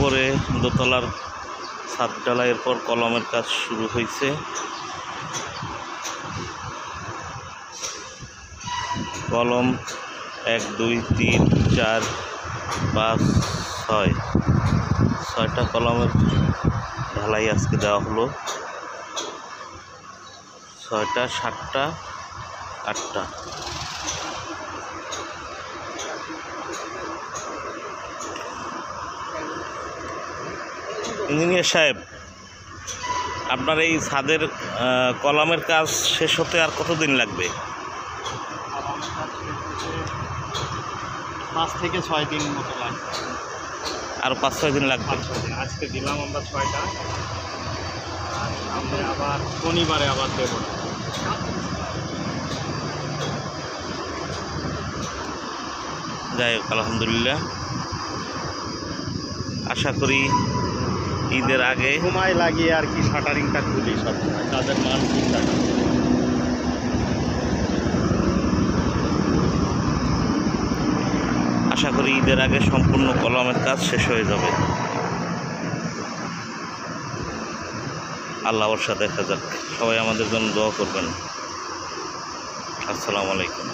উপরে দোতলার ছাদ ঢালাইয়ের পর কলমের কাজ শুরু হয়েছে। কলম 1 2 3 4 5 6 6টা কলমের ঢালাই আজকে দেওয়া হলো। 6টা 7টা 8টা। ইঞ্জিনিয়ার সাহেব, আপনার এই ছাদের কলমের কাজ শেষ হতে আর কতদিন লাগবে? 5 থেকে 6 দিন মতো লাগবে। আর 5-6 দিন লাগবে। আজকে দিলাম আমরা 6টা, আর আমরা আবার শনিবারে আবার দেব। যাই হোক, আলহামদুলিল্লাহ, আশা করি ঈদের আগে সময় লাগিয়ে আর কি শাটারিংটা খুলি সবসময়, তাদের মান ঠিকঠাক আছে। আশা করি ঈদের আগে সম্পূর্ণ কলমের কাজ শেষ হয়ে যাবে। আল্লাহ ভরসা, দেখা যাক। সবাই আমাদের জন্য দোয়া করবেন। আসসালামু আলাইকুম।